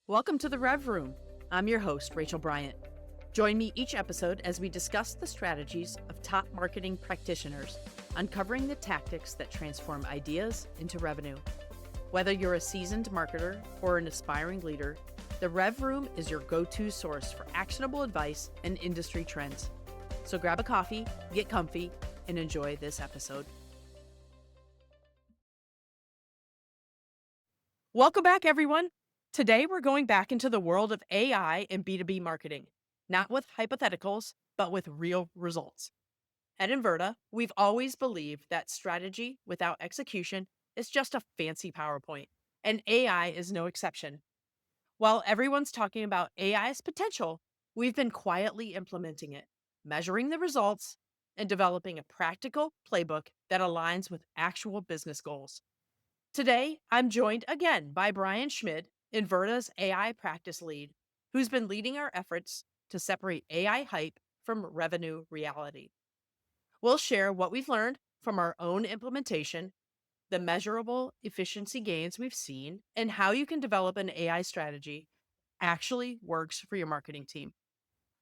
Welcome to the RevRoom. I'm your host, Rachel Bryant. Join me each episode as we discuss the strategies of top marketing practitioners, uncovering the tactics that transform ideas into revenue. Whether you're a seasoned marketer or an aspiring leader, the RevRoom is your go-to source for actionable advice and industry trends. So grab a coffee, get comfy, and enjoy this episode. Welcome back, everyone. Today, we're going back into the world of AI and B2B marketing, not with hypotheticals, but with real results. At Inverta, we've always believed that strategy without execution is just a fancy PowerPoint, and AI is no exception. While everyone's talking about AI's potential, we've been quietly implementing it, measuring the results, and developing a practical playbook that aligns with actual business goals. Today, I'm joined again by Brian Schmid, Inverta's AI practice lead, who's been leading our efforts to separate AI hype from revenue reality. We'll share what we've learned from our own implementation, the measurable efficiency gains we've seen, and how you can develop an AI strategy actually works for your marketing team.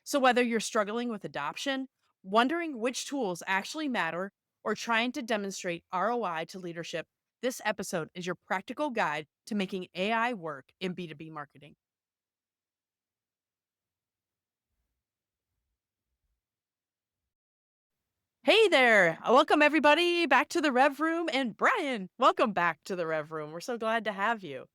So, whether you're struggling with adoption, wondering which tools actually matter, or trying to demonstrate ROI to leadership, this episode is your practical guide to making AI work in B2B marketing. Hey there. Welcome, everybody, back to the Rev Room. And Brian, welcome back to the Rev Room. We're so glad to have you.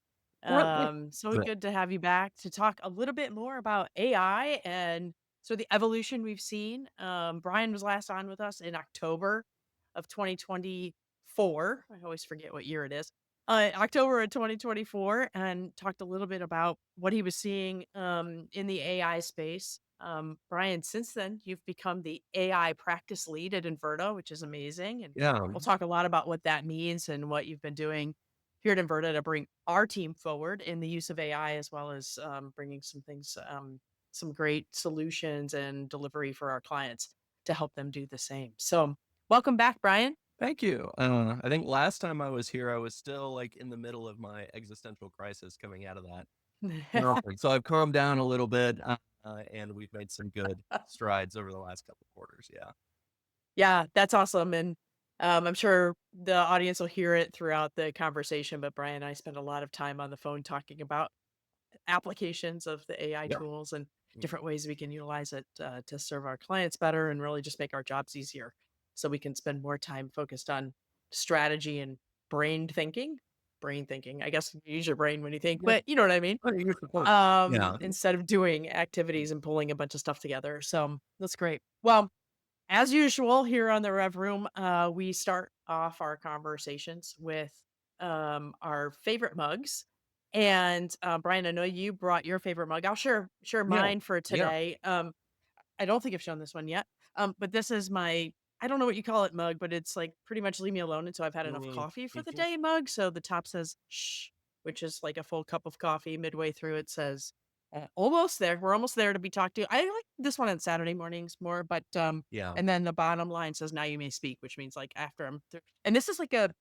Well, thank So but good to have you back to talk a little bit more about AI and so the evolution we've seen. Brian was last on with us in October of 2024. I always forget what year it is. October of 2024, and talked a little bit about what he was seeing in the AI space. Brian, since then, you've become the AI practice lead at Inverta, which is amazing. And yeah, we'll talk a lot about what that means and what you've been doing here at Inverta to bring our team forward in the use of AI, as well as bringing some things, some great solutions and delivery for our clients to help them do the same. So, welcome back, Brian. thank you. I think last time I was here, I was still, like, in the middle of my existential crisis coming out of that conference, so I've calmed down a little bit, and we've made some good strides over the last couple quarters, yeah. Yeah, that's awesome. And I'm sure the audience will hear it throughout the conversation. But Brian and I spend a lot of time on the phone talking about applications of the AI Yeah. tools and Mm. different ways we can utilize it to serve our clients better and really just make our jobs easier so we can spend more time focused on strategy and brain thinking. Brain thinking. I guess you use your brain when you think, Yeah. but you know what I mean? Oh, you're good point. Yeah. Instead of doing activities and pulling a bunch of stuff together. So that's great. Well, as usual, here on the Rev Room, we start off our conversations with our favorite mugs. And Brian, I know you brought your favorite mug. I'll share Yeah. mine for Yeah. today. I don't think I've shown this one yet. But this is my I don't know what you call it mug, but it's like pretty much leave me alone until I've had enough Mm, coffee for the mhm. day mug. So the top says shh, which is like a full cup of coffee. Midway through it says almost there. We're almost there to be talked to. I like this one on Saturday mornings more, but Yeah. and then the bottom line says now you may speak, which means like after I'm through. And this is like a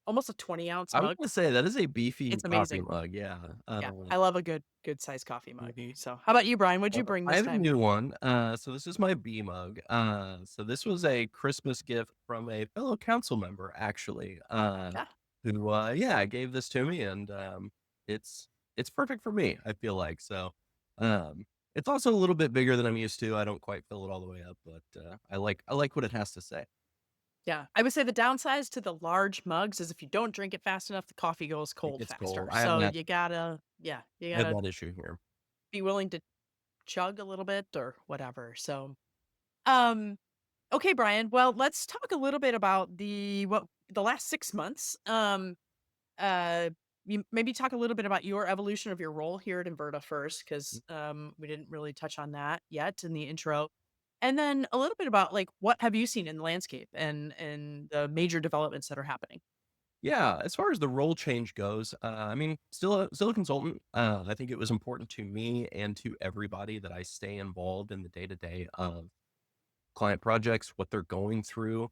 almost a 20-ounce I was mug. gonna say that is a beefy It's coffee amazing. mug, yeah. Yeah. I love a good sized coffee mug. Mhm. So how about you, Brian? What'd you bring I this have a time? new one. So this is my B mug. So this was a Christmas gift from a fellow council member, actually. Yeah. Who, yeah, gave this to me, and it's it's perfect for me. I feel like so. It's also a little bit bigger than I'm used to. I don't quite fill it all the way up, but I like what it has to say. Yeah, I would say the downside to the large mugs is if you don't drink it fast enough, the coffee goes It cold gets cold. faster. So you gotta, yeah, you I have gotta that issue here. be willing to chug a little bit or whatever. So, um, okay, Brian. Well, let's talk a little bit about the last 6 months. Uh, you maybe talk a little bit about your evolution of your role here at Inverta first, because we didn't really touch on that yet in the intro. And then a little bit about like what have you seen in the landscape and the major developments that are happening. Yeah, as far as the role change goes, I mean, still a consultant. I think it was important to me and to everybody that I stay involved in the day to day of client projects, what they're going through,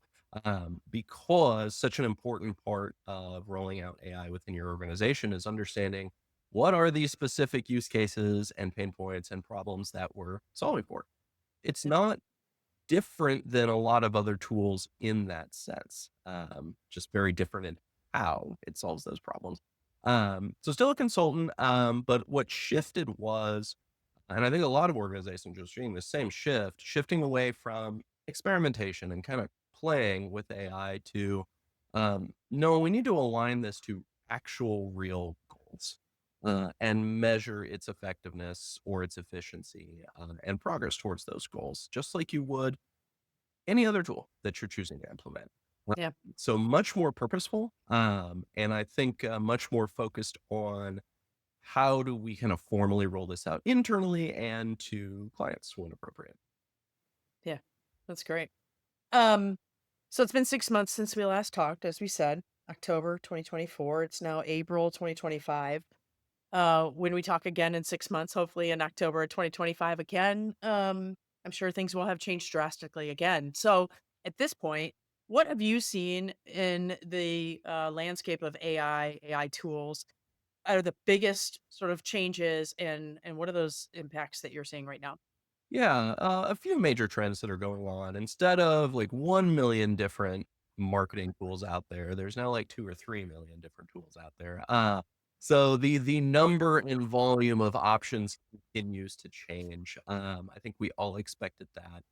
because such an important part of rolling out AI within your organization is understanding what are these specific use cases and pain points and problems that we're solving for? It's Yep. not different than a lot of other tools in that sense, just very different in how it solves those problems. So still a consultant, but what shifted was, and I think a lot of organizations are seeing the same shift, shifting away from experimentation and kind of playing with AI to, no, we need to align this to actual real goals and measure its effectiveness or its efficiency and progress towards those goals, just like you would any other tool that you're choosing to implement. Yeah. So much more purposeful, and I think much more focused on how do we kind of formally roll this out internally and to clients when appropriate. Yeah. That's great. Um, so it's been 6 months since we last talked, as we said, October 2024. It's now April 2025. When we talk again in 6 months, hopefully in October 2025 again, I'm sure things will have changed drastically again. So at this point, what have you seen in the landscape of AI tools? Are the biggest sort of changes, and what are those impacts that you're seeing right now? Yeah, a few major trends that are going on. Instead of like 1 million different marketing tools out there, there's now like 2 or 3 million different tools out there. So the number and volume of options continues to change. I think we all expected that.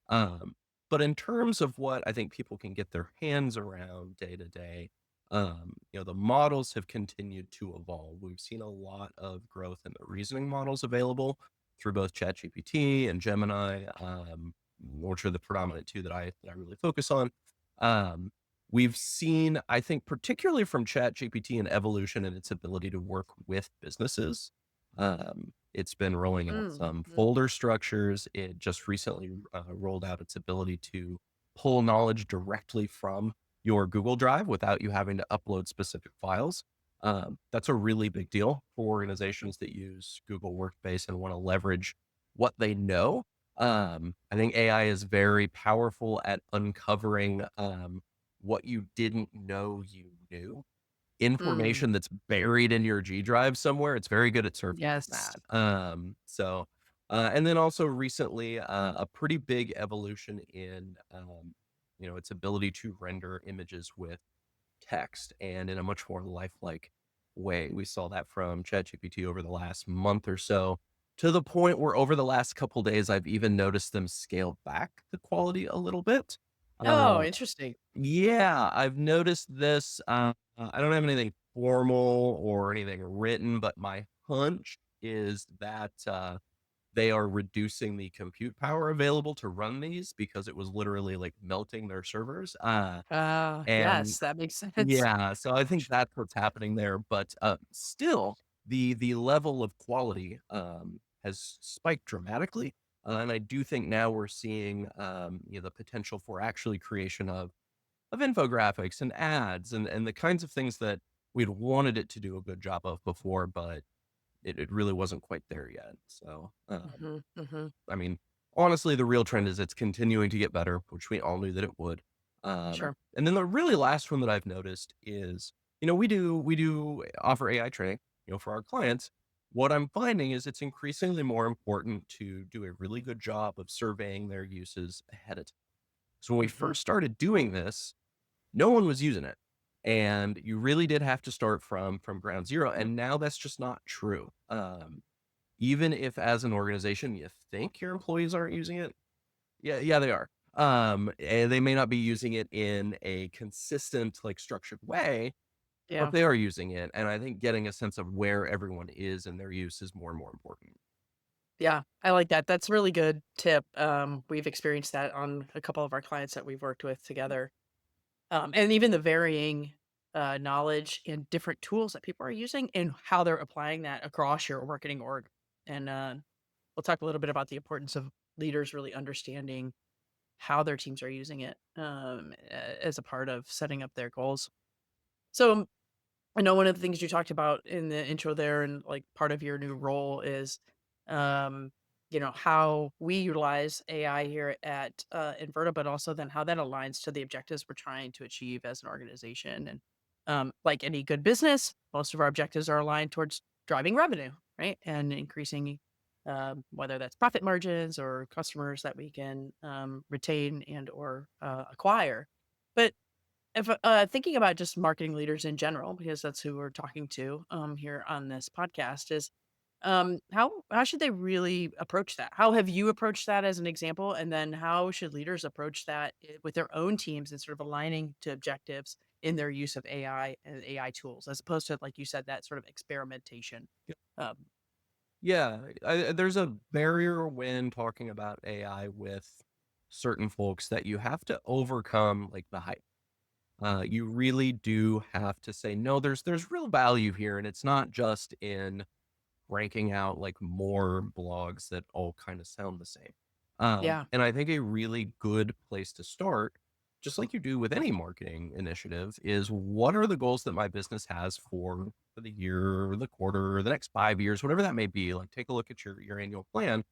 Um, but in terms of what I think people can get their hands around day to day, the models have continued to evolve. We've seen a lot of growth in the reasoning models available through both ChatGPT and Gemini, which are the predominant two that I really focus on. Um, we've seen, I think, particularly from ChatGPT, an evolution in its ability to work with businesses. It's been rolling out Mm, some mm. folder structures. It just recently rolled out its ability to pull knowledge directly from your Google Drive without you having to upload specific files. That's a really big deal for organizations that use Google Workspace and want to leverage what they know. I think AI is very powerful at uncovering what you didn't know you knew. Mm, Information that's buried in your G drive somewhere, it's very good at surfacing yes. that. And then also recently, a pretty big evolution in, its ability to render images with text and in a much more lifelike way. We saw that from ChatGPT over the last month or so, to the point where over the last couple days, I've even noticed them scale back the quality a little bit. Oh, Uh, interesting. yeah, I've noticed this. I don't have anything formal or anything written, but my hunch is that they are reducing the compute power available to run these because it was literally like melting their servers. And Yes, that makes sense. yeah, so I think that's what's happening there, but, still, the level of quality, has spiked dramatically, and I do think now we're seeing, the potential for actually creation of infographics and ads and the kinds of things that we'd wanted it to do a good job of before, but it really wasn't quite there yet, so, Mhm, mhm. I mean, honestly, the real trend is it's continuing to get better, which we all knew that it would. Sure. And then the really last one that I've noticed is, we do offer AI training, for our clients. What I'm finding is it's increasingly more important to do a really good job of surveying their uses ahead of time. So when we Mhm, first started doing this, no one was using it. And you really did have to start from ground zero. And now that's just not true. Even if as an organization you think your employees aren't using it, yeah, they are. And they may not be using it in a consistent, like, structured way, but yeah. they are using it, and I think getting a sense of where everyone is in their use is more and more important. Yeah, I like that. That's a really good tip. We've experienced that on a couple of our clients that we've worked with together. And even the varying knowledge and different tools that people are using and how they're applying that across your marketing org. And we'll talk a little bit about the importance of leaders really understanding how their teams are using it as a part of setting up their goals. So I know one of the things you talked about in the intro there and like part of your new role is um how we utilize AI here at Inverta, but also then how that aligns to the objectives we're trying to achieve as an organization. And like any good business, most of our objectives are aligned towards driving revenue, right? And increasing whether that's profit margins or customers that we can retain and or acquire. But if thinking about just marketing leaders in general, because that's who we're talking to here on this podcast, is how should they really approach that? How have you approached that as an example, and then how should leaders approach that with their own teams and sort of aligning to objectives in their use of AI and AI tools, as opposed to, like you said, that sort of experimentation? Um, Yeah, there's a barrier when talking about AI with certain folks that you have to overcome, like, the hype. You really do have to say, "No, there's real value here, and it's not just in ranking out, like, more blogs that all kinda sound the same." yeah, And I think a really good place to start, just like you do with any marketing initiative, is what are the goals that my business has for the year or the quarter or the next 5 years, whatever that may be. Like, take a look at your annual plan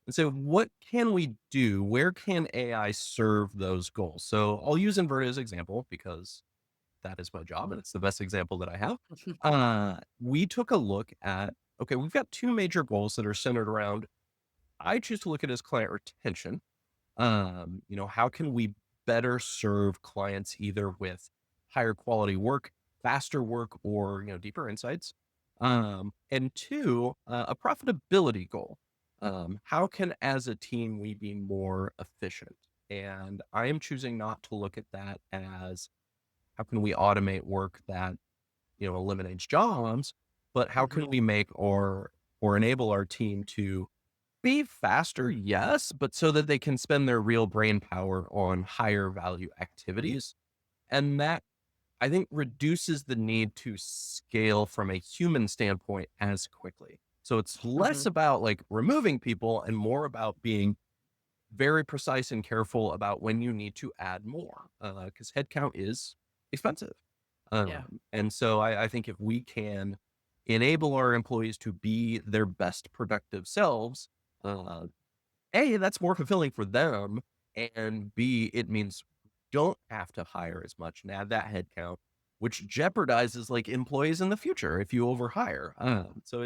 and say, "What can we do? Where can AI serve those goals?" So, I'll use Inverta as example because that is my job, and it's the best example that I have. We took a look at, okay, we've got 2 major goals that are centered around, I choose to look at as client retention. How can we better serve clients either with higher quality work, faster work, or, deeper insights? And 2, a profitability goal. How can, as a team, we be more efficient? And I am choosing not to look at that as how can we automate work that, eliminates jobs, but how can hmm we make or enable our team to be faster, yes, but so that they can spend their real brain power on higher value activities. And that, I think, reduces the need to scale from a human standpoint as quickly. So it's less hmm about like removing people and more about being very precise and careful about when you need to add more, because headcount is expensive. yeah, And so I think if we can enable our employees to be their best productive selves, uh, a, that's more fulfilling for them, and B, it means don't have to hire as much and add that headcount, which jeopardizes like employees in the future if you overhire. So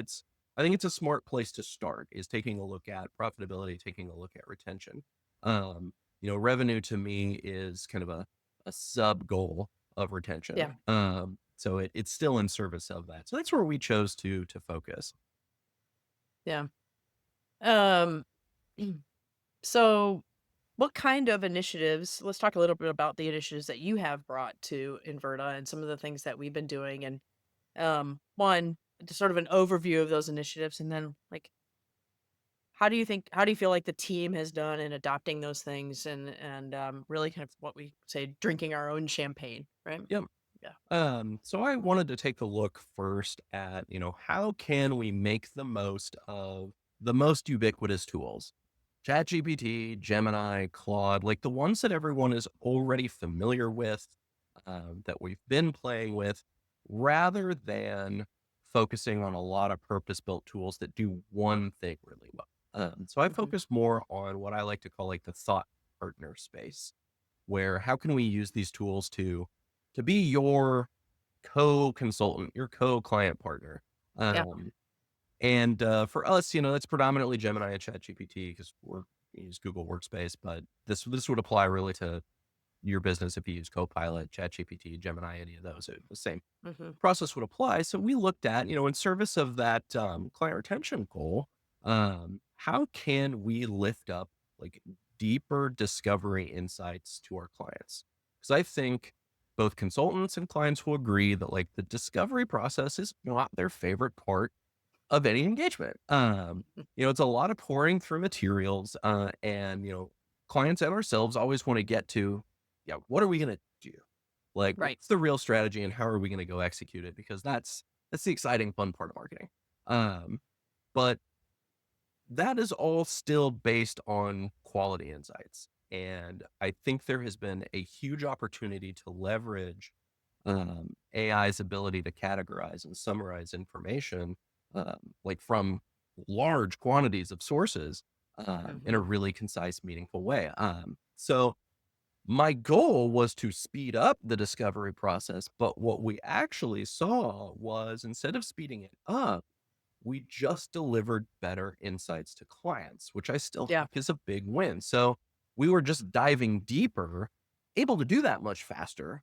I think it's a smart place to start is taking a look at profitability, taking a look at retention. Revenue to me is kind of a sub goal of retention. yeah, So it's still in service of that. So that's where we chose to focus. yeah. Um, so what kind of initiatives let's talk a little bit about the initiatives that you have brought to Inverta and some of the things that we've been doing, and one, just sort of an overview of those initiatives, and then like how do you feel like the team has done in adopting those things and really kind of what we say drinking our own champagne, right? Yep. Yeah. So I wanted to take a look first at, how can we make the most of the most ubiquitous tools? ChatGPT, Gemini, Claude, like the ones that everyone is already familiar with, that we've been playing with, rather than focusing on a lot of purpose-built tools that do one thing really well. So I hmm focus more on what I like to call like the thought partner space, where how can we use these tools to be your co-consultant, your co-client partner. Yeah. And for us, that's predominantly Gemini and ChatGPT because we use Google Workspace, but this would apply really to your business if you use Copilot, ChatGPT, Gemini, any of those. The same hmm process would apply. So we looked at, in service of that client retention goal, how can we lift up like deeper discovery insights to our clients? Because I think both consultants and clients will agree that like the discovery process is not their favorite part of any engagement. It's a lot of pouring through materials, and clients and ourselves always want to get to, yeah, what are we going to do? Like, Right. what's the real strategy and how are we going to go execute it? Because that's the exciting, fun part of marketing. Um, but that is all still based on quality insights. And I think there has been a huge opportunity to leverage AI's ability to categorize and summarize information, like from large quantities of sources, in hmm a really concise, meaningful way. So my goal was to speed up the discovery process, but what we actually saw was instead of speeding it up, we just delivered better insights to clients, which I still Yeah. think is a big win. So we were just diving deeper, able to do that much faster.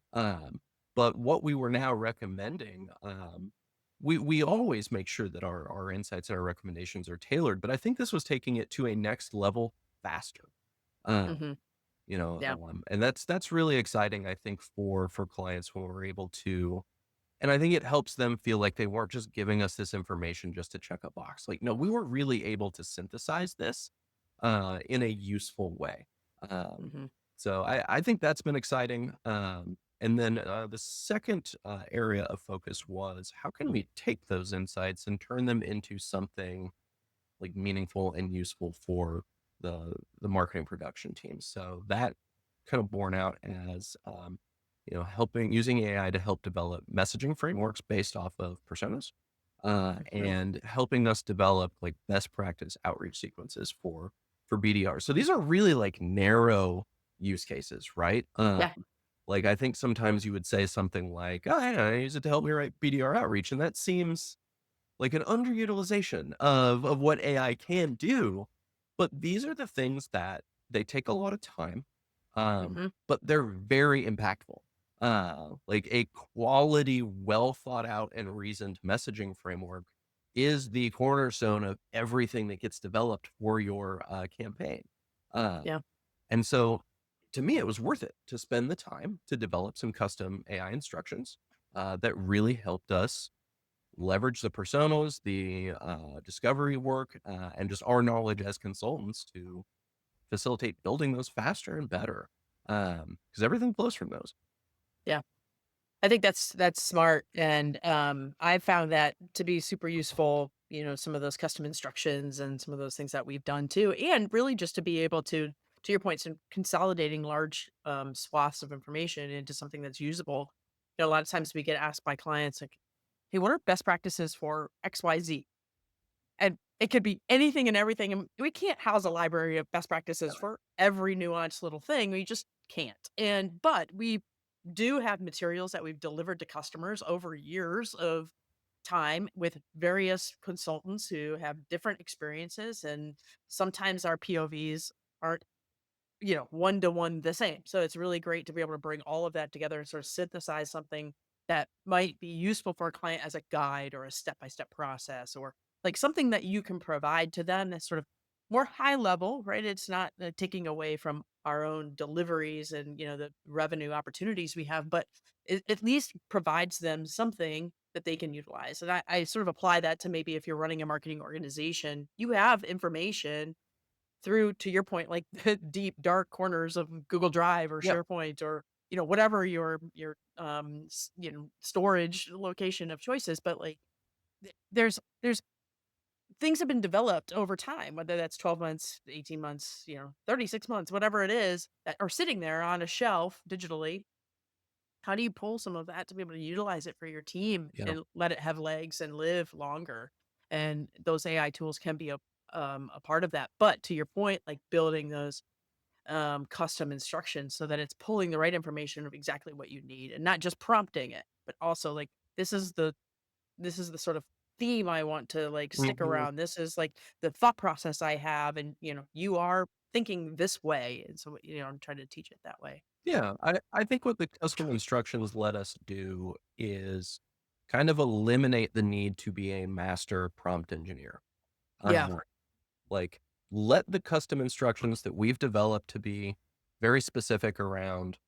But what we were now recommending, we always make sure that our insights and our recommendations are tailored. But I think this was taking it to a next level faster. Uh, Hmm. you know, Yeah. and that's really exciting, I think, for clients when we're able to, and I think it helps them feel like they weren't just giving us this information just to check a box. Like, no, we were really able to synthesize this in a useful way. Um, Hmm. so I think that's been exciting. And then the second area of focus was how can we take those insights and turn them into something like meaningful and useful for the marketing production team. So that kind of borne out as helping using AI to help develop messaging frameworks based off of personas, Hmm. and helping us develop like best practice outreach sequences for BDR. So these are really like narrow use cases, right? Yeah. Like I think sometimes you would say something like, "Oh, yeah, I use it to help me write BDR outreach," and that seems like an underutilization of what AI can do. But these are the things that they take a lot of time, Hmm. but they're very impactful. Like a quality, well thought out and reasoned messaging framework is the cornerstone of everything that gets developed for your campaign. Uh, Yeah. and so to me, it was worth it to spend the time to develop some custom AI instructions that really helped us leverage the personas, the discovery work, and just our knowledge as consultants to facilitate building those faster and better. Because everything flows from those. Yeah. I think that's smart, and I found that to be super useful. Some of those custom instructions and some of those things that we've done too, and really just to be able to your point, consolidating large swaths of information into something that's usable. A lot of times we get asked by clients like, "Hey, what are best practices for X, Y, Z?" And it could be anything and everything, and we can't house a library of best practices for every nuanced little thing, we just can't, but we do have materials that we've delivered to customers over years of time with various consultants who have different experiences, and sometimes our POVs aren't one to one the same. So it's really great to be able to bring all of that together and sort of synthesize something that might be useful for a client as a guide or a step by step process, or like something that you can provide to them that's sort of more high level, right? It's not taking away from our own deliveries and, the revenue opportunities we have, but it at least provides them something that they can utilize. And I sort of apply that to maybe if you're running a marketing organization, you have information through, to your point, like the deep dark corners of Google Drive or Yep. SharePoint or, whatever your storage location of choices, but like there's things have been developed over time, whether that's 12 months, 18 months, 36 months, whatever it is, that are sitting there on a shelf digitally. How do you pull some of that to be able to utilize it for your team Yeah. and let it have legs and live longer? And those AI tools can be a part of that. But to your point, like building those custom instructions so that it's pulling the right information of exactly what you need and not just prompting it, but also like this is the sort of theme I want to like stick Mhm. around. This is like the thought process I have, and you are thinking this way, and so I'm trying to teach it that way. Yeah. I think what the custom instructions let us do is kind of eliminate the need to be a master prompt engineer. Yeah. Uh, like, let the custom instructions that we've developed to be very specific around,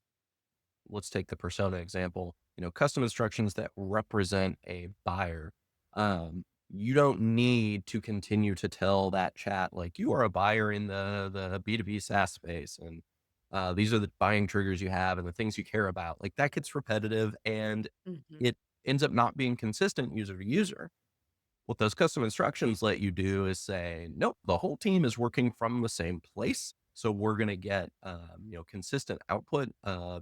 let's take the persona example, custom instructions that represent a buyer. You don't need to continue to tell that chat like you are a buyer in the B2B SaaS space, and these are the buying triggers you have and the things you care about. Like that gets repetitive and Hmm. it ends up not being consistent user to user. What those custom instructions let you do is say, nope, the whole team is working from the same place. So we're going to get, consistent output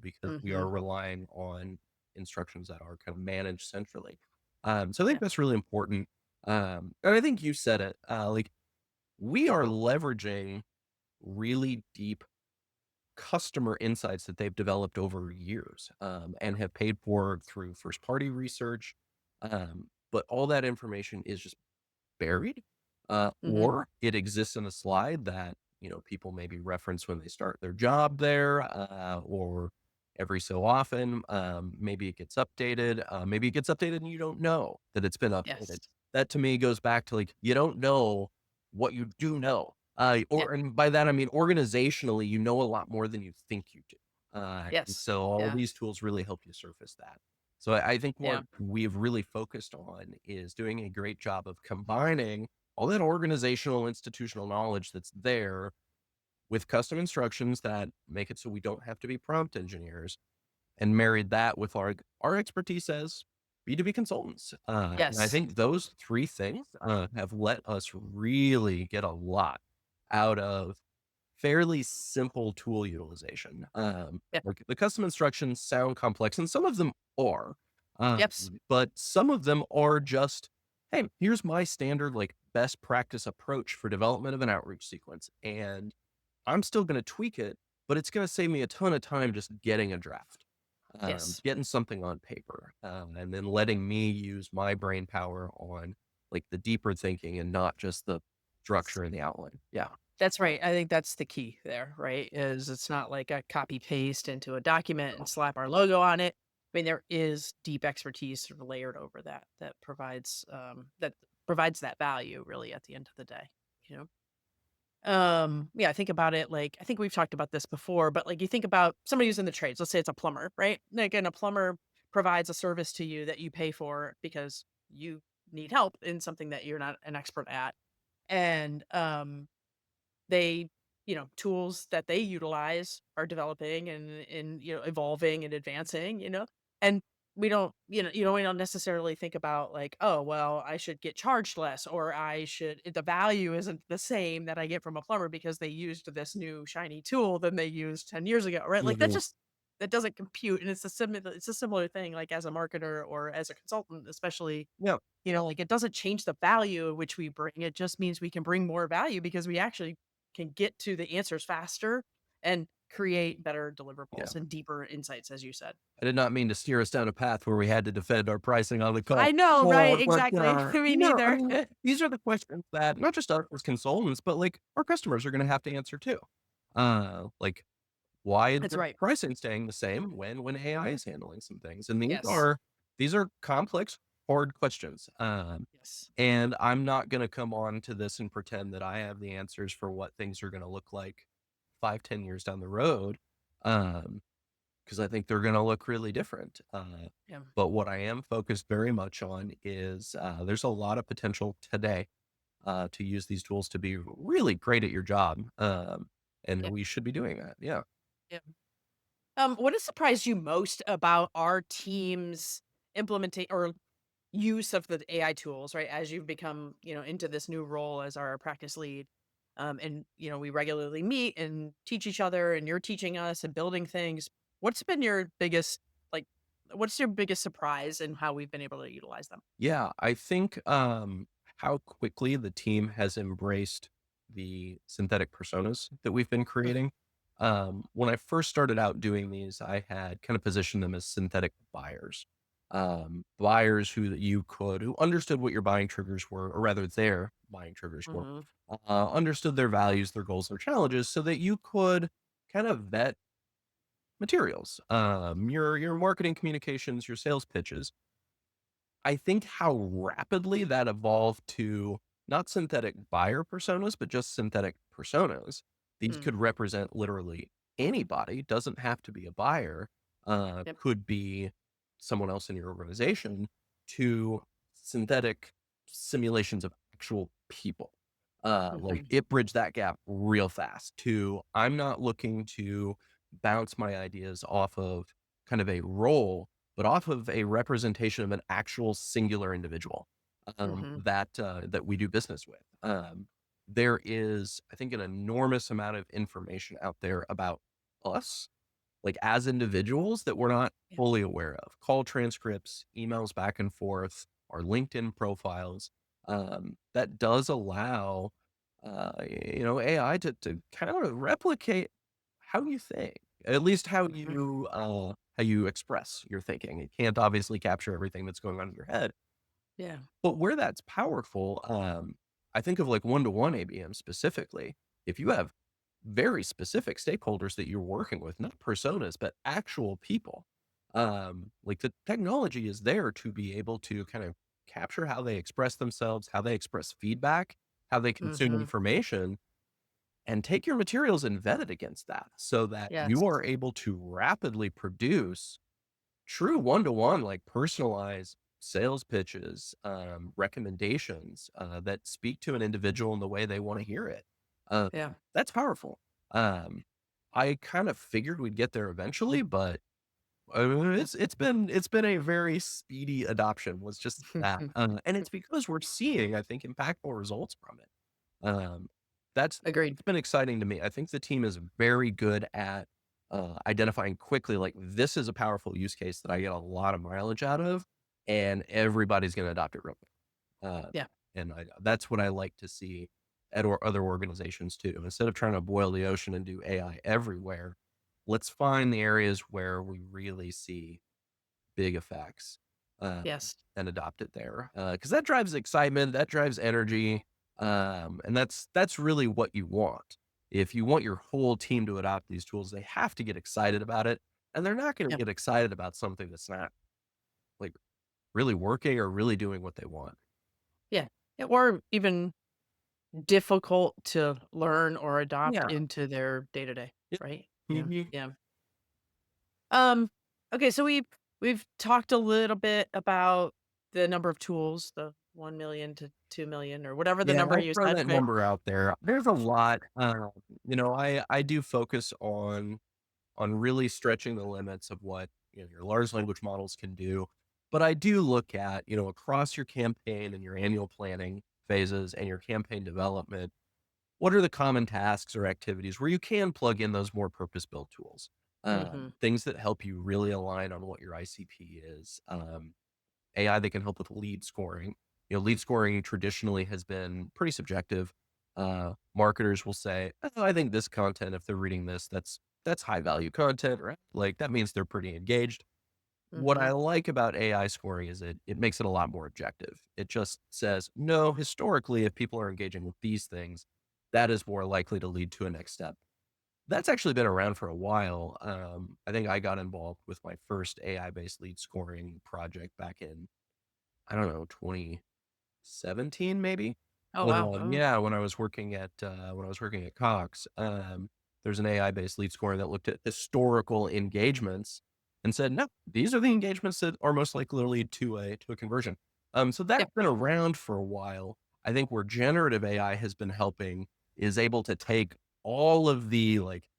because we Hmm. are relying on instructions that are kind of managed centrally. So I think Yeah. that's really important. And I think you said it. Like we are leveraging really deep customer insights that they've developed over years, and have paid for through first party research. But all that information is just buried, Mhm. or it exists in a slide that, people maybe reference when they start their job there, or every so often, maybe it gets updated. Maybe it gets updated and you don't know that it's been updated. Yes. That to me goes back to like, you don't know what you do know. Yeah. And by that, I mean, organizationally, you know a lot more than you think you do. And Yes. so all Yeah. these tools really help you surface that. So I think what Yeah. we've really focused on is doing a great job of combining all that organizational, institutional knowledge that's there with custom instructions that make it so we don't have to be prompt engineers, and married that with our expertise as B2B consultants. And I Yes. think those 3 things, have let us really get a lot out of fairly simple tool utilization. Yeah. Like the custom instructions sound complex, and some of them are, um, Yep. but some of them are just, "Hey, here's my standard, like, best practice approach for development of an outreach sequence, and I'm still gonna tweak it, but it's gonna save me a ton of time just getting a draft, Yes. getting something on paper, and then letting me use my brain power on, like, the deeper thinking and not just the structure and the outline." Yeah. That's right. I think that's the key there, right? Is it's not like a copy paste into a document and slap our logo on it. I mean, there is deep expertise sort of layered over that that provides that value really at the end of the day. You know? Yeah, I think about it like I think we've talked about this before, but like you think about somebody who's in the trades, let's say it's a plumber, right? Like and a plumber provides a service to you that you pay for because you need help in something that you're not an expert at. And they tools that they utilize are developing and evolving and advancing, and we don't necessarily think about like, oh well, I should get charged less, or I should the value isn't the same that I get from a plumber because they used this new shiny tool than they used 10 years ago, right? Like Mhm. that doesn't compute. And it's a similar thing like as a marketer or as a consultant, especially, Yeah. like it doesn't change the value which we bring. It just means we can bring more value because we actually can get to the answers faster and create better Yeah. deliverables and deeper insights, as you said. I did not mean to steer us down a path where we had to defend our pricing on the call. I know, right? But, Exactly. Me I neither. mean, these are the questions that not just us as consultants, but, like, our customers are gonna have to answer too. Like, why is That's the right. pricing staying the same when AI is handling some things? And Yes. these are complex, hard questions. Yes. And I'm not gonna come on to this and pretend that I have the answers for what things are gonna look like 5, 10 years down the road. Um 'Cause I think they're gonna look really different, Yeah. but what I am focused very much on is, there's a lot of potential today, to use these tools to be really great at your job, and Yeah. we should be doing that, yeah. Yeah. What has surprised you most about our team's implementation or use of the AI tools, right? As you've become, into this new role as our practice lead. And we regularly meet and teach each other and you're teaching us and building things. What's been your biggest like what's your biggest surprise in how we've been able to utilize them? Yeah, I think, how quickly the team has embraced the synthetic personas that we've been Mm, creating. When I first started out doing these, I had kind of positioned them as synthetic buyers. Buyers who understood what your buying triggers were, or rather their buying triggers were, mhm, understood their values, their goals, their challenges, so that you could kind of vet materials, your marketing communications, your sales pitches. I think how rapidly that evolved to not synthetic buyer personas, but just synthetic personas. These mm, could represent literally anybody, doesn't have to be a buyer, yep, could be someone else in your organization, to synthetic simulations of actual people. Like mhm, it bridged that gap real fast to I'm not looking to bounce my ideas off of kind of a role, but off of a representation of an actual singular individual, mhm, that we do business with. There is, I think, an enormous amount of information out there about us, like as individuals, that we're not yeah, fully aware of. Call transcripts, emails back and forth, our LinkedIn profiles. That does allow, AI to kind of replicate how you think, at least mhm, how you express your thinking. It can't obviously capture everything that's going on in your head, Yeah. But where that's powerful, I think of like one-to-one ABM specifically. If you have very specific stakeholders that you're working with, not personas, but actual people, like the technology is there to be able to kind of capture how they express themselves, how they express feedback, how they consume Mhm. information, and take your materials and vet it against that so that Yes. you are able to rapidly produce true one-to-one, like, personalized sales pitches, recommendations, that speak to an individual in the way they wanna hear it. Yeah. That's powerful. Um, I kind of figured we'd get there eventually, but, it's been a very speedy adoption was just that, and it's because we're seeing, I think, impactful results from it. Um, that's Agreed. it's been exciting to me. I think the team is very good at, identifying quickly, like, this is a powerful use case that I get a lot of mileage out of, and everybody's gonna adopt it real quick. Uh, Yeah. and that's what I like to see at other organizations too. Instead of trying to boil the ocean and do AI everywhere, let's find the areas where we really see big effects, um, Yes. and adopt it there, because that drives excitement, that drives energy, and that's really what you want. If you want your whole team to adopt these tools, they have to get excited about it, and they're not gonna Yeah. get excited about something that's not, like, really working or really doing what they want. Yeah. Yeah, or even difficult to learn or adopt Yeah. into their day-to-day, Yep. right? Yeah. Mhm. Yeah. Um, okay, so we've talked a little bit about the number of tools, the 1,000,000 to 2,000,000 or whatever the Yeah, number I'll you throw said, that right? number out there. There's a lot, I do focus on really stretching the limits of what, your large language models can do. But I do look at, across your campaign and your annual planning phases and your campaign development, what are the common tasks or activities where you can plug in those more purpose-built tools? Mhm. Things that help you really align on what your ICP is. AI that can help with lead scoring. Lead scoring traditionally has been pretty subjective. Marketers will say, "Oh, I think this content, if they're reading this, that's high value content, right? Like that means they're pretty engaged." What I Mhm. like about AI scoring is it makes it a lot more objective. It just says, no, historically, if people are engaging with these things, that is more likely to lead to a next step. That's actually been around for a while. I think I got involved with my first AI based lead scoring project back in, I don't know, 2017 maybe? Oh, wow. Yeah, when I was working at Cox, there's an AI-based lead scorer that looked at historical engagements and said, "No, these are the engagements that are most likely to lead to a conversion." So Yeah. that's been around for a while. I think where generative AI has been helping is able to take all of the, like,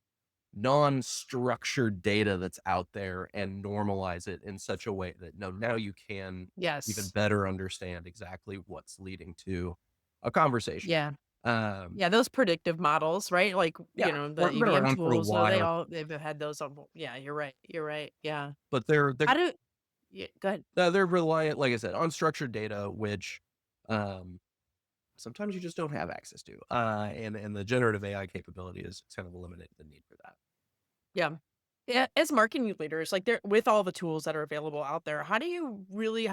non-structured data that's out there and normalize it in such a way that no, now you can even Yes. better understand exactly what's leading to a conversation. Yeah. Um, Yeah, those predictive models, right? Like, yeah, the been EVM around for a tools, while, they've had those on. Yeah, you're right. You're right. Yeah. but they're How do Yeah, go ahead. they're reliant, like I said, on structured data, which um, sometimes you just don't have access to. And the generative AI capability is kind of eliminated the need for that. Yeah. Yeah, as marketing leaders, like there with all the tools that are available out there, how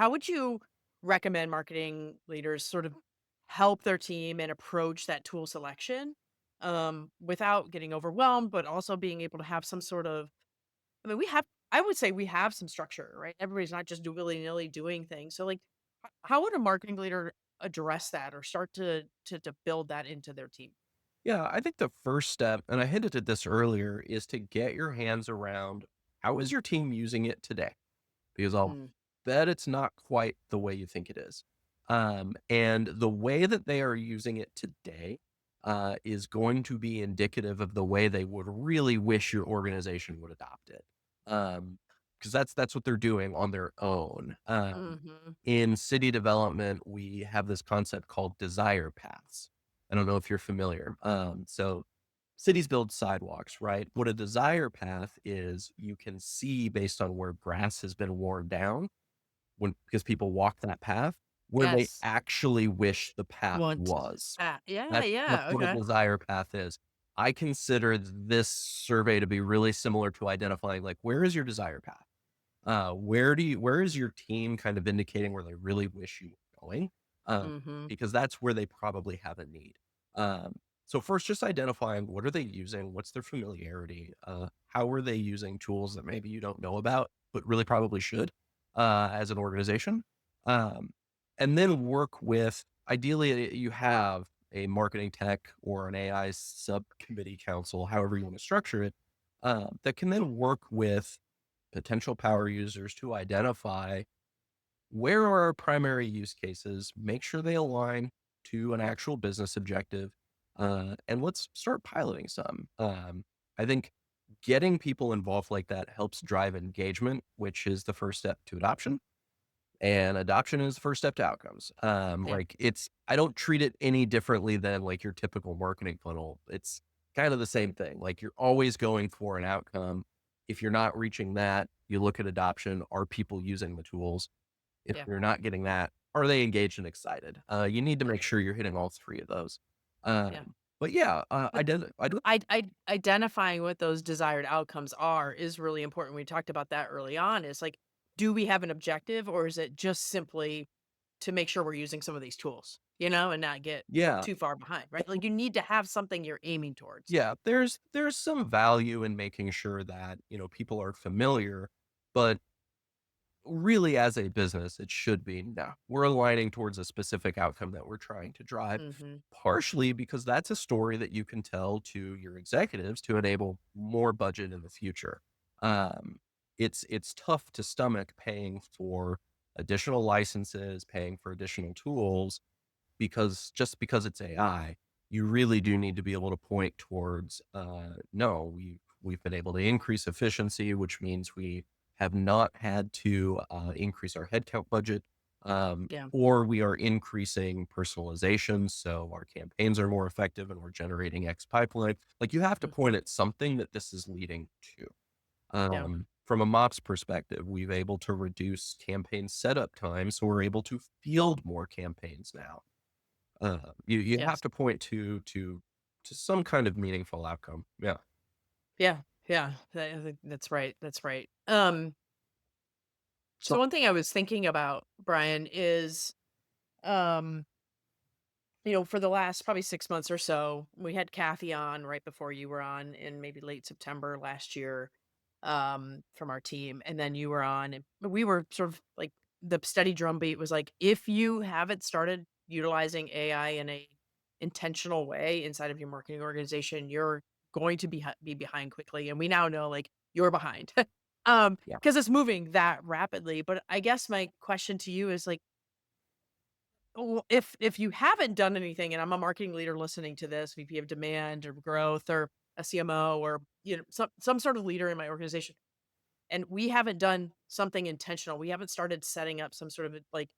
would you recommend marketing leaders sort of help their team and approach that tool selection without getting overwhelmed, but also being able to have some sort of I mean, I would say we have some structure, right? Everybody's not just willy-nilly doing things. So like how would a marketing leader address that or start to build that into their team? Yeah, I think the first step, and I hinted at this earlier, is to get your hands around how is your team using it today? Because I'll Mm, bet it's not quite the way you think it is. And the way that they are using it today is going to be indicative of the way they would really wish your organization would adopt it. Because that's what they're doing on their own. mhm. In city development, we have this concept called desire paths. I don't know if you're familiar. So cities build sidewalks, right? What a desire path is, you can see based on where grass has been worn down when because people walk that path, where they Yes. actually wish the path Want was. yeah, That's yeah, what a okay. desire path is. I consider this survey to be really similar to identifying, like, where is your desire path? Where is your team kind of indicating where they really wish you were going, uh, Mhm. because that's where they probably have a need. Um, so first, just identifying what are they using, what's their familiarity, how are they using tools that maybe you don't know about, but really probably should as an organization, um, and then work with. Ideally, you have a marketing tech or an AI subcommittee council, however you want to structure it, that can then work with potential power users to identify where are our primary use cases, make sure they align to an actual business objective, and let's start piloting some. I think getting people involved like that helps drive engagement, which is the first step to adoption. And adoption is the first step to outcomes. Yeah. I don't treat it any differently than like your typical marketing funnel. It's kind of the same thing. Like you're always going for an outcome. If you're not reaching that, you look at adoption. Are people using the tools? If Yeah. you're not getting that, are they engaged and excited? You need to Yeah. make sure you're hitting all three of those. Yeah. But yeah, But I do. identifying what those desired outcomes are is really important. We talked about that early on. Is like, do we have an objective or is it just simply to make sure we're using some of these tools, and not get Yeah, too far behind, right? Like you need to have something you're aiming towards. yeah. There's some value in making sure that people are familiar, but really as a business, it should be, no, we're aligning towards a specific outcome that we're trying to drive, Mhm. partially because that's a story that you can tell to your executives to enable more budget in the future. Um, it's tough to stomach paying for additional licenses, paying for additional tools because just because it's AI, you really do need to be able to point towards, no, we've been able to increase efficiency, which means we have not had to increase our headcount budget, Yeah. or we are increasing personalization, so our campaigns are more effective and we're generating X pipeline. Like you have to Mhm. point at something that this is leading to. Yeah. From a MOPS perspective, we've able to reduce campaign setup time, so we're able to field more campaigns now. You have Yes. to point to some kind of meaningful outcome. Yeah. Yeah. Yeah. I think that's right. That's right. So So one thing I was thinking about, Brian, is um for the last probably 6 months or so, we had Kathy on right before you were on in maybe late September last year, from our team, and then you were on, and we were sort of like the steady drumbeat was like, if you haven't started utilizing AI in a intentional way inside of your marketing organization, you're going to be behind quickly, and we now know like you're behind, yeah. because it's moving that rapidly. But I guess my question to you is like, well, if you haven't done anything, and I'm a marketing leader listening to this, VP of demand or growth or a CMO or some sort of leader in my organization, and we haven't done something intentional, we haven't started setting up some sort of like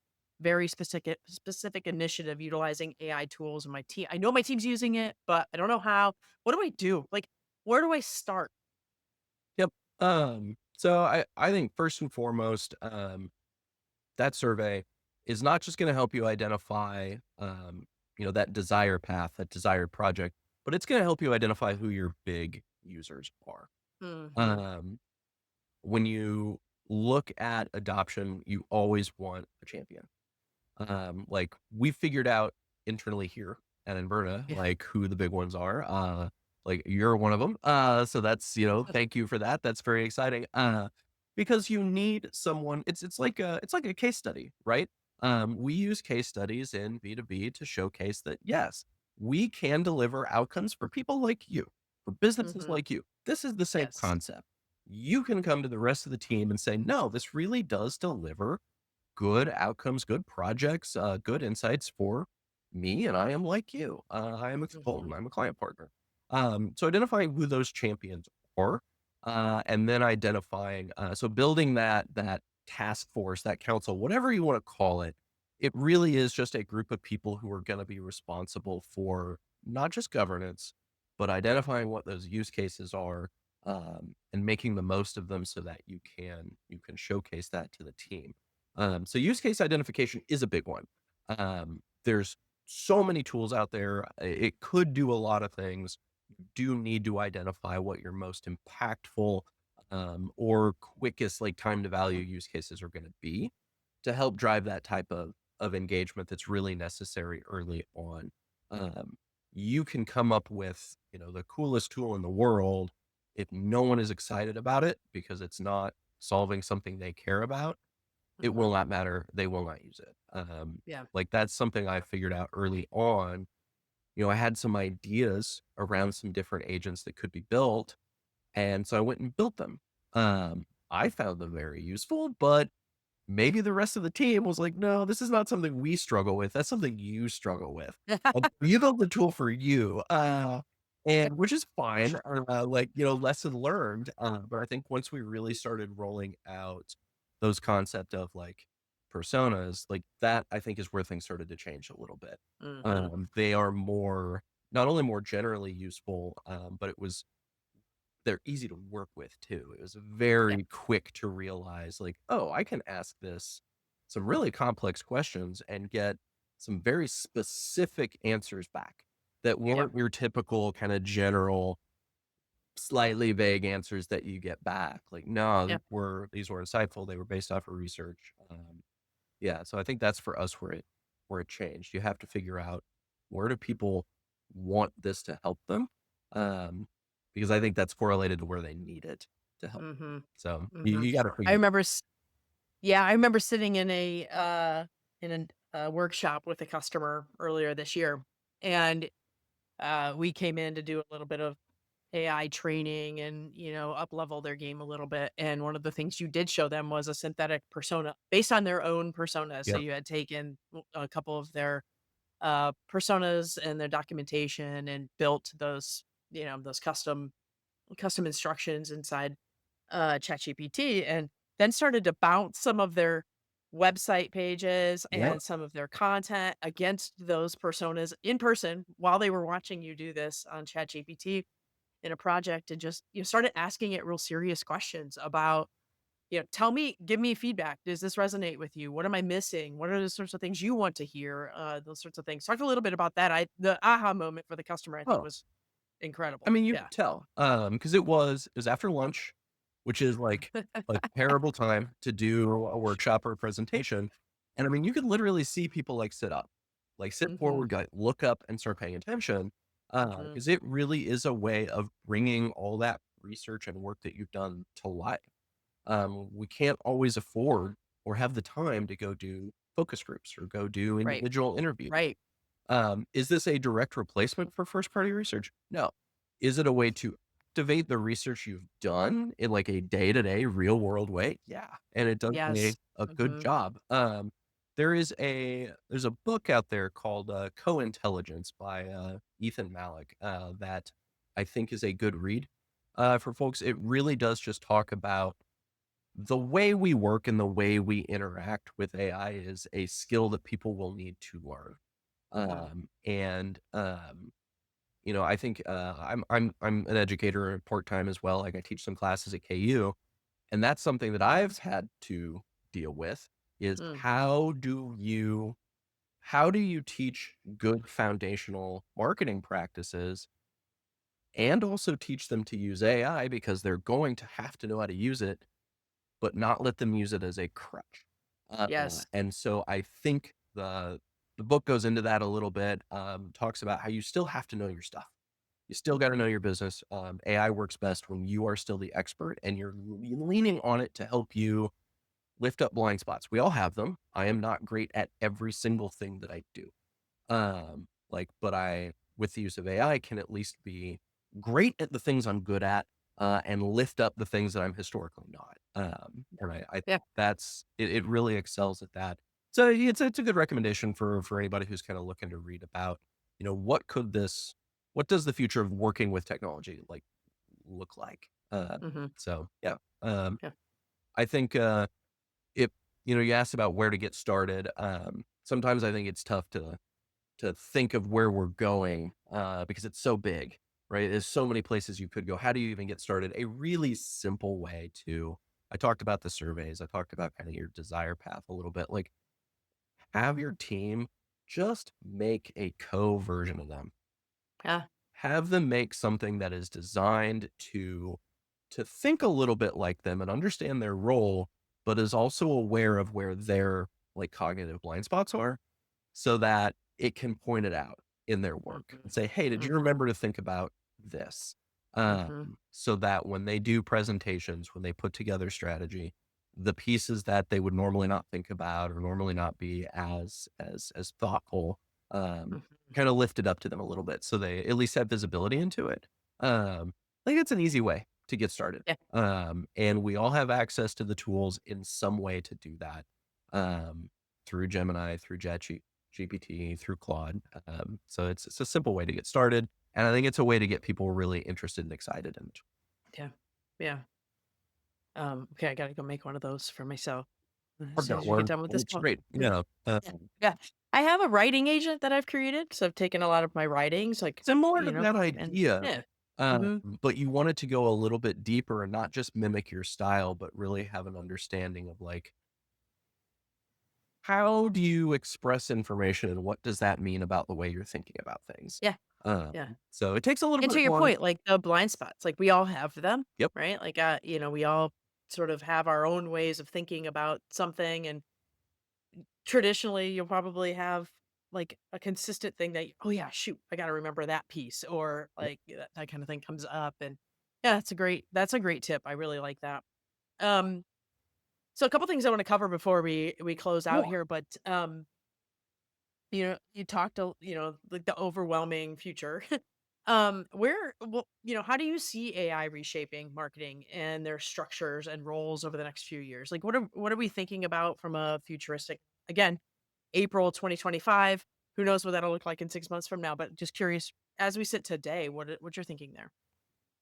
very specific initiative utilizing AI tools in my team. I know my team's using it, but I don't know how. What do I do? Like, where do I start? Yep. So I think first and foremost, that survey is not just going to help you identify, that desired path, that desired project, but it's going to help you identify who your big users are. Hmm. Um, when you look at adoption, you always want a champion. Like we figured out internally here at Inverta, Yeah. like who the big ones are. Like you're one of them. So that's, thank you for that. That's very exciting. Because you need someone, it's like a case study, right? We use case studies in B2B to showcase that yes, we can deliver outcomes for people like you, for businesses Hmm. like you. This is the same Yes. concept. You can come to the rest of the team and say, no, this really does deliver good outcomes, good projects, good insights for me, and I am like you. I am a Hmm. consultant. I'm a client partner. So identifying who those champions are, and then identifying, so building that task force, that council, whatever you want to call it. It really is just a group of people who are going to be responsible for not just governance, but identifying what those use cases are, and making the most of them so that you can showcase that to the team. So use case identification is a big one. There's so many tools out there. It could do a lot of things. You do need to identify what your most impactful, or quickest like time to value use cases are going to be to help drive that type of of engagement that's really necessary early on. Um, you can come up with, the coolest tool in the world. If no one is excited about it because it's not solving something they care about, it Mhm. will not matter. They will not use it. Yeah. Like that's something I figured out early on. I had some ideas around some different agents that could be built. And so I went and built them. I found them very useful, but maybe the rest of the team was like, "No, this is not something we struggle with. That's something you struggle with. You built the tool for you." And which is fine, like, lesson learned. But I think once we really started rolling out those concept of like personas, like that, I think is where things started to change a little bit. Mhm. They are not only more generally useful, but they're easy to work with too. It was Yeah. very quick to realize like, "Oh, I can ask this some really complex questions and get some very specific answers back that Yep. weren't your typical kind of general, slightly vague answers that you get back." Like, no, Yep. these were insightful. They were based off of research. Yeah, so I think that's for us where it changed. You have to figure out where do people want this to help them, um, because I think that's correlated to where they need it to help them. Mhm. So you, Mhm. you got to I figure. remember yeah, I remember sitting in a workshop with a customer earlier this year, and we came in to do a little bit of AI training and, up level their game a little bit. And one of the things you did show them was a synthetic persona based on their own persona. So Yep. you had taken a couple of their personas and their documentation and built those custom instructions inside ChatGPT, and then started to bounce some of their website pages Yep. and some of their content against those personas in person while they were watching you do this on ChatGPT in a project, and just started asking it real serious questions about, tell me, give me feedback. Does this resonate with you? What am I missing? What are the sorts of things you want to hear? Those sorts of things. Talk a little bit about that. The aha moment for the customer, I think, Oh, was I incredible. mean, you Yeah. could tell, because it was after lunch, which is like a terrible time to do a workshop or a presentation. And I mean, you could literally see people like sit up, like sit Hmm. forward, like look up and start paying attention. Hmm. Because it really is a way of bringing all that research and work that you've done to life. We can't always afford or have the time to go do focus groups or go do Right. individual interviews. Right. Is this a direct replacement for first party research? No. Is it a way to activate the research you've done in like a day to day real world way? Yeah. And it does Yes. a good Hmm. job. There's a book out there called Co-Intelligence by Ethan Malik that I think is a good read for folks. It really does just talk about the way we work and the way we interact with AI is a skill that people will need to learn. Mm. I think I'm an educator part time as well. Like I teach some classes at KU, and that's something that I've had to deal with is Mm. how do you teach good foundational marketing practices and also teach them to use AI because they're going to have to know how to use it but not let them use it as a crutch. Yes. And so I think the book goes into that a little bit, talks about how you still have to know your stuff. You still got to know your business. AI works best when you are still the expert and you're leaning on it to help you lift up blind spots. We all have them. I am not great at every single thing that I do. But I, with the use of AI, can at least be great at the things I'm good at, and lift up the things that I'm historically not. And I Yeah. think it really excels at that. So it's a good recommendation for anybody who's kind of looking to read about, what does the future of working with technology like look like? Hmm. So yeah, Yeah. I think if you asked about where to get started. Sometimes I think it's tough to think of where we're going, because it's so big, right? There's so many places you could go. How do you even get started? A really simple way to I talked about the surveys. I talked about kind of your desire path a little bit. Like have your team just make a version of them. Yeah. Have them make something that is designed to think a little bit like them and understand their role, but is also aware of where they're like cognitive blind spots are so that it can point it out in their work Mhm. and say, "Hey, did you Mhm. remember to think about this?" Mhm. So that when they do presentations, when they put together strategy, the pieces that they would normally not think about or normally not be as thoughtful, Mhm. kind of lifted up to them a little bit, so they at least have visibility into it. I think it's an easy way to get started, Yeah. and we all have access to the tools in some way to do that. Um, Through Gemini, through GPT, through Claude. So it's a simple way to get started, and I think it's a way to get people really interested and excited in it. Yeah. Yeah. Okay, I gotta go make one of those for myself as I've soon got as we get one. done with It this looks call. great. Mm. Yeah. Yeah. Yeah. I have a writing agent that I've created because I've taken a lot of my writings, like, Similar to that and idea, yeah. Mhm. but you want it to go a little bit deeper and not just mimic your style, but really have an understanding of like how do you express information and what does that mean about the way you're thinking about things. Yeah. Um, Yeah. so it takes a little And to bit your longer. point, like the blind spots, like we all have them, Yep. right? Like, we all sort of have our own ways of thinking about something. And traditionally, you'll probably have like a consistent thing that, oh yeah, shoot, I got to remember that piece, or Yep. like that kind of thing comes up. And yeah, that's a great tip. I really like that. Um, so a couple things I want to cover before we close out Yeah. here, but you talked, like the overwhelming future. How do you see AI reshaping marketing and their structures and roles over the next few years? Like, what are we thinking about from a futuristic, again, April 2025? Who knows what that'll look like in 6 months from now? But just curious, as we sit today, what you're thinking there?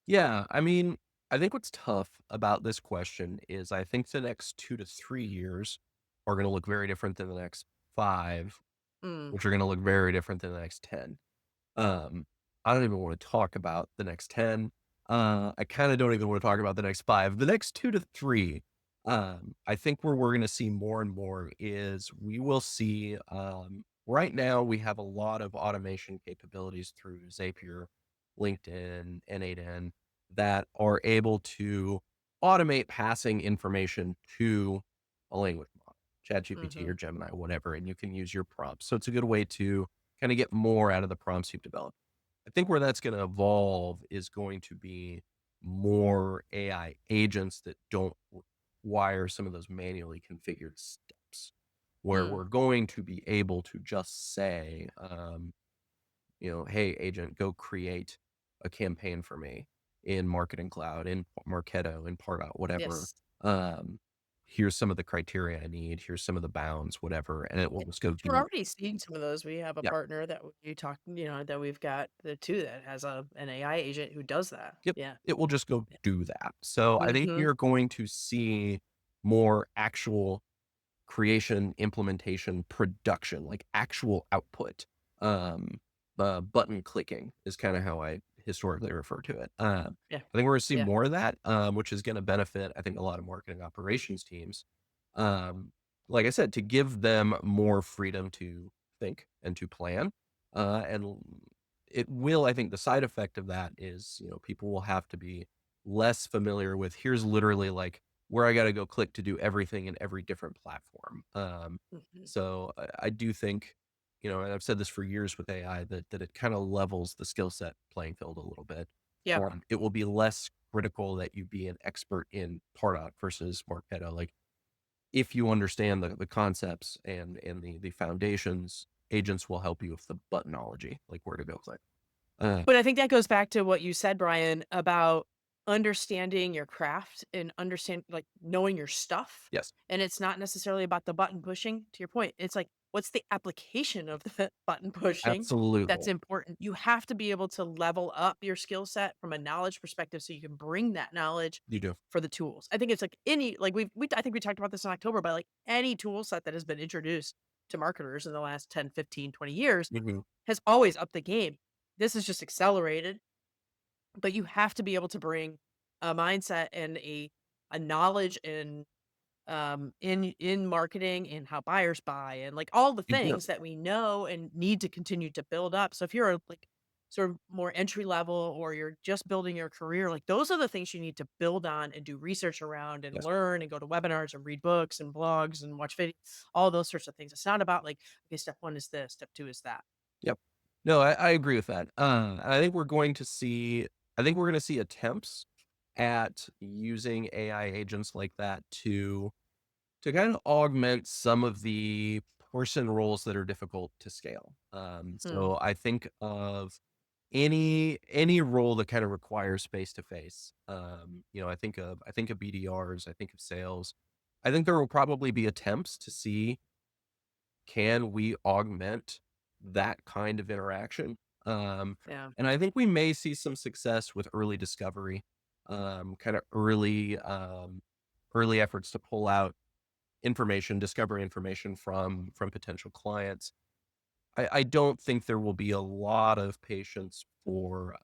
Yeah, I mean, I think what's tough about this question is I think the next 2 to 3 years are gonna look very different than the next 5, Mm, which are gonna look very different than the next 10. Um, I don't even wanna talk about the next 10. I kinda don't even wanna talk about the next 5. The next 2 to 3, I think where we're gonna see more and more is we will see, right now, we have a lot of automation capabilities through Zapier, LinkedIn, N8N that are able to automate passing information to a language model, ChatGPT or mhm, Gemini, whatever, and you can use your prompts. So it's a good way to kinda get more out of the prompts you've developed. I think where that's gonna evolve is going to be more AI agents that don't require some of those manually configured steps, where mm, we're going to be able to just say, "Hey, agent, go create a campaign for me in Marketing Cloud, in Marketo, in Pardot, whatever. yes. Um, Here's some of the criteria I need. Here's some of the bounds, whatever," and it will Yeah, just go we're do already seeing some of those. We have a yeah. partner that you talk, that we've got the two that has an AI agent who does that. Yep, Yeah. it will just go do that. So I think Mhm. you're going to see more actual creation, implementation, production, like actual output. Um, Button clicking is kinda how I historically refer to it. Yeah. I think we're gonna see Yeah. more of that, which is gonna benefit, I think, a lot of marketing operations teams. Um, like I said, to give them more freedom to think and to plan, and it will I think the side effect of that is, people will have to be less familiar with, here's literally, like, where I gotta go click to do everything in every different platform. Mhm. So I do think, and I've said this for years with AI, that it kinda levels the skill set playing field a little bit. Yep. It will be less critical that you be an expert in Pardot versus Marketo. Like, if you understand the concepts and the foundations, agents will help you with the buttonology, like where to go click. But I think that goes back to what you said, Brian, about understanding your craft and like knowing your stuff. Yes, And it's not necessarily about the button pushing, to your point. It's like, what's the application of the button pushing that's absolutely. important? You have to be able to level up your skill set from a knowledge perspective so you can bring that knowledge You do. for the tools. I think it's like like I think we talked about this in October, but like any tool set that has been introduced to marketers in the last 10, 15, 20 years Mhm. has always upped the game. This is just accelerated, but you have to be able to bring a mindset and a knowledge in marketing and how buyers buy and like all the You do. things that we know and need to continue to build up. So if you're like sort of more entry level or you're just building your career, like those are the things you need to build on and do research around and Yes. learn and go to webinars and read books and blogs and watch videos, all those sorts of things. It's not about like, okay, step one is this, step two is that. Yep. No, I agree with that. I think we're going to see I think we're gonna see attempts at using AI agents like that to kind of augment some of the person roles that are difficult to scale. Hmm. So I think of any role that kind of requires face to face. I think of BDRs, I think of sales. I think there will probably be attempts to see, can we augment that kind of interaction? Um, Yeah. and I think we may see some success with early discovery, kind of early efforts to pull out information, discover information from potential clients. I don't think there will be a lot of patience for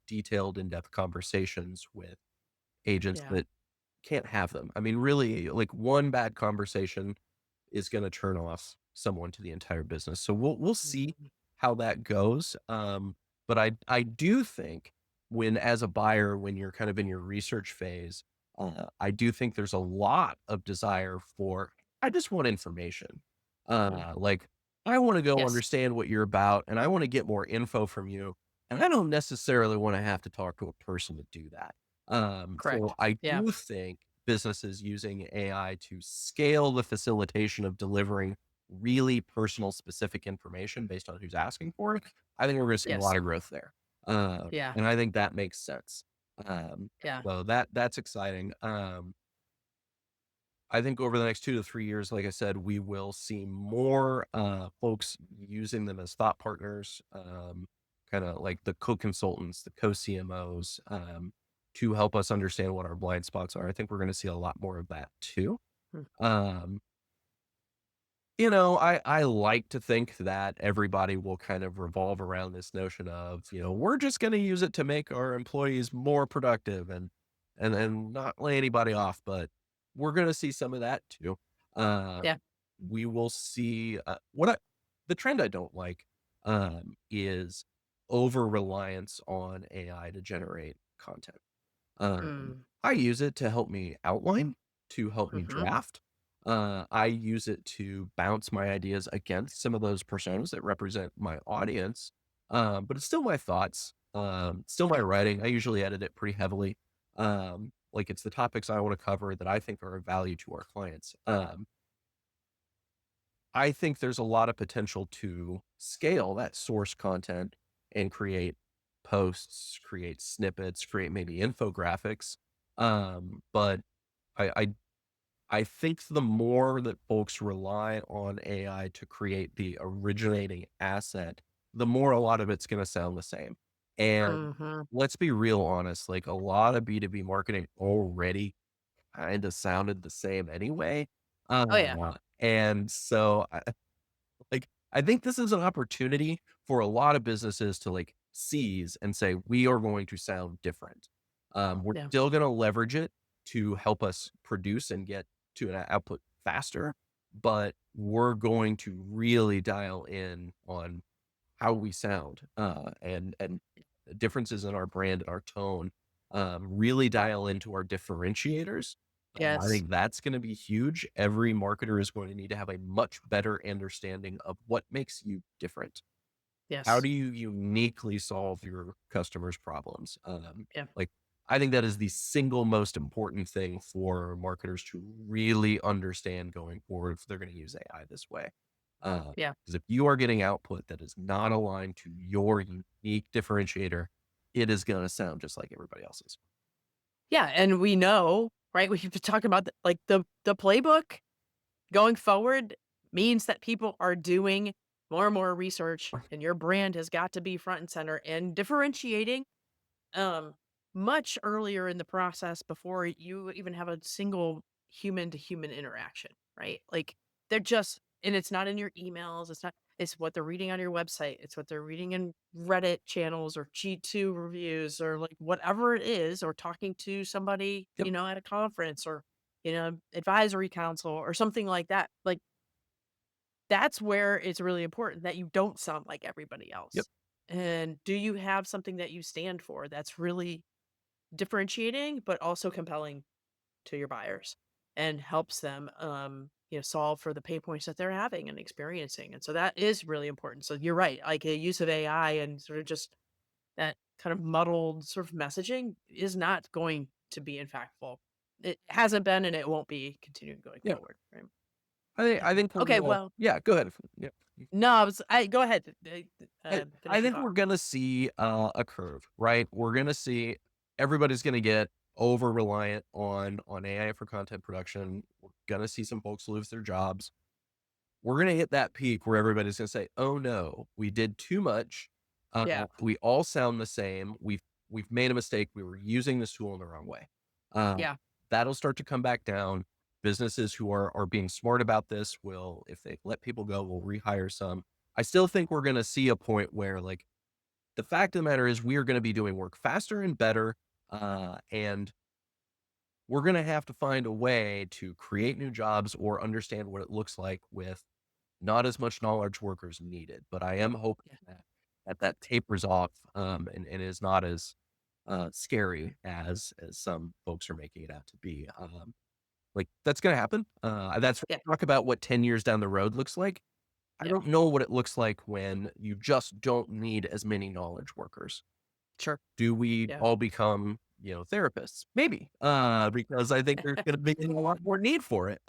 detailed, in-depth conversations with agents Yeah. that can't have them. I mean, really, like one bad conversation is gonna turn off someone to the entire business. So we'll see Mhm. how that goes. But I do think when as a buyer, when you're kind of in your research phase, I do think there's a lot of desire for, I just want information. Mm. Like I want to go Yes. understand what you're about and I want to get more info from you. And I don't necessarily want to have to talk to a person to do that. So Correct. I Yeah. do think businesses using AI to scale the facilitation of delivering really personal, specific information based on who's asking for it, I think we're going to see a Yes. lot of growth there, Yeah. and I think that makes sense. Yeah. So that's exciting. I think over the next 2 to 3 years, like I said, we will see more folks using them as thought partners, kind of like the co-consultants, the co-CMOs, to help us understand what our blind spots are. I think we're going to see a lot more of that too. Mm. Um, I like to think that everybody will kind of revolve around this notion of, we're just going to use it to make our employees more productive and not lay anybody off, but we're going to see some of that too. Uh, Yeah. we will see the trend I don't like is over reliance on AI to generate content. Mm. I use it to help me outline, to help me Mhm. draft. I use it to bounce my ideas against some of those personas that represent my audience. But it's still my thoughts, still my writing. I usually edit it pretty heavily. Like it's the topics I want to cover that I think are of value to our clients. I think there's a lot of potential to scale that source content and create posts, create snippets, create maybe infographics. But I, I I think the more that folks rely on AI to create the originating asset, the more a lot of it's going to sound the same. And Mhm. let's be real honest, like a lot of B2B marketing already kind of sounded the same anyway. Oh, yeah. And so I think this is an opportunity for a lot of businesses to like seize and say, we are going to sound different. We're Yeah. still going to leverage it to help us produce and get to an output faster, but we're going to really dial in on how we sound, and differences in our brand and our tone, really dial into our differentiators. I Yes. think that's gonna be huge. Every marketer is going to need to have a much better understanding of what makes you different. How Yes. do you uniquely solve your customers' problems? Yeah. Like, I think that is the single most important thing for marketers to really understand going forward if they're gonna use AI this way. Yeah. Because if you are getting output that is not aligned to your unique differentiator, it is gonna sound just like everybody else's. Yeah, and we know, right? We've been talking about like the playbook going forward means that people are doing more and more research and your brand has got to be front and center and differentiating um much earlier in the process before you even have a single human to human interaction, right? Like they're just, and it's not in your emails, it's not, it's what they're reading on your website, it's what they're reading in Reddit channels or G2 reviews or like whatever it is, or talking to somebody, Yep, at a conference or advisory council or something like that. Like that's where it's really important that you don't sound like everybody yep. else. And do you have something that you stand for that's really differentiating, but also compelling to your buyers and helps them, solve for the pain points that they're having and experiencing? And so that is really important. So you're right. Like a use of AI and sort of just that kind of muddled sort of messaging is not going to be impactful. It hasn't been, and it won't be continuing going Yeah. forward. Right. Yeah. I think we're Okay. gonna Well, yeah, go ahead. Yeah. no, I go ahead. I Finish your think thought. we're gonna see a curve, right? We're gonna see everybody's gonna get over reliant on AI for content production. We're gonna see some folks lose their jobs. We're gonna hit that peak where everybody's gonna say, "Oh no, we did too much. Yeah. We all sound the same. We've made a mistake. We were using this tool in the wrong way." Uh, Yeah. that'll start to come back down. Businesses who are being smart about this will, if they let people go, will rehire some. I still think we're gonna see a point where, like, the fact of the matter is we are gonna be doing work faster and better, and we're gonna have to find a way to create new jobs or understand what it looks like with not as much knowledge workers needed. But I am hoping Yeah. that tapers off, and is not as scary as some folks are making it out to be. Like, that's gonna happen. That's Yeah. talk about what 10 years down the road looks like. I Yeah. don't know what it looks like when you just don't need as many knowledge workers. Sure. Do we Yeah. all become, therapists? Maybe, because I think there's gonna be a lot more need for it.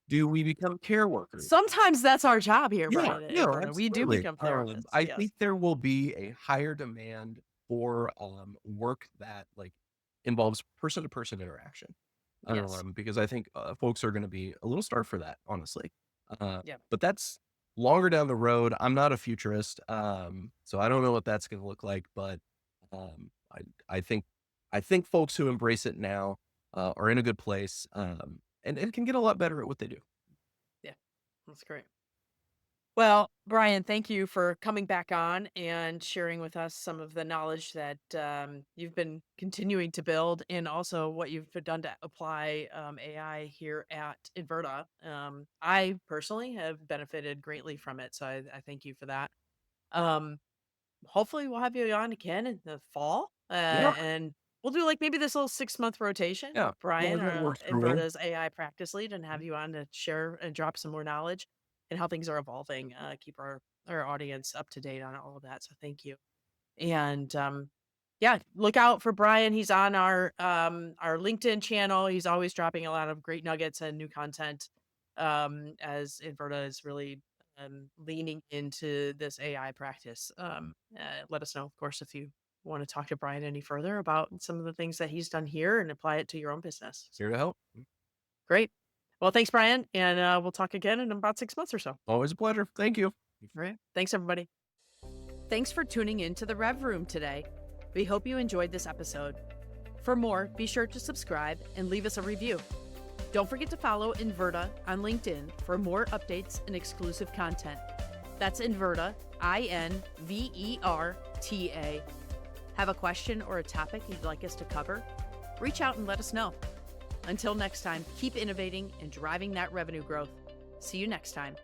Do we become care workers? Sometimes that's our job here, Yeah, Brian, at yeah, Inverta. We do absolutely. become therapists. I think Yes. there will be a higher demand for, work that, like, involves person-to-person interaction, Yes. because I think, folks are gonna be a little starved for that, honestly. Yeah. But that's longer down the road. I'm not a futurist, so I don't know what that's gonna look like, but, I think folks who embrace it now, are in a good place, and can get a lot better at what they do. Yeah. That's great. Well, Brian, thank you for coming back on and sharing with us some of the knowledge that you've been continuing to build and also what you've done to apply AI here at Inverta. I personally have benefited greatly from it. So I thank you for that. Um, Hopefully, we'll have you on again in the fall, Yeah, and we'll do like maybe this little 6-month rotation yeah. with Yeah, Brian, that our works for me. Inverta's AI practice lead, and have you on to share and drop some more knowledge and how things are evolving. Keep our audience up to date on all of that. So thank you. And yeah, look out for Brian. He's on our LinkedIn channel. He's always dropping a lot of great nuggets and new content. As Inverta is really leaning into this AI practice. Let us know, of course, if you want to talk to Brian any further about some of the things that he's done here and apply it to your own business. So Here to help. great. Well, thanks, Brian, and we'll talk again in about 6 months or so. Always a pleasure. Thank you. All right. Thanks, everybody. Thanks for tuning in to the Rev Room today. We hope you enjoyed this episode. For more, be sure to subscribe and leave us a review. Don't forget to follow Inverta on LinkedIn for more updates and exclusive content. That's Inverta, Inverta. Have a question or a topic you'd like us to cover? Reach out and let us know. Until next time, keep innovating and driving that revenue growth. See you next time.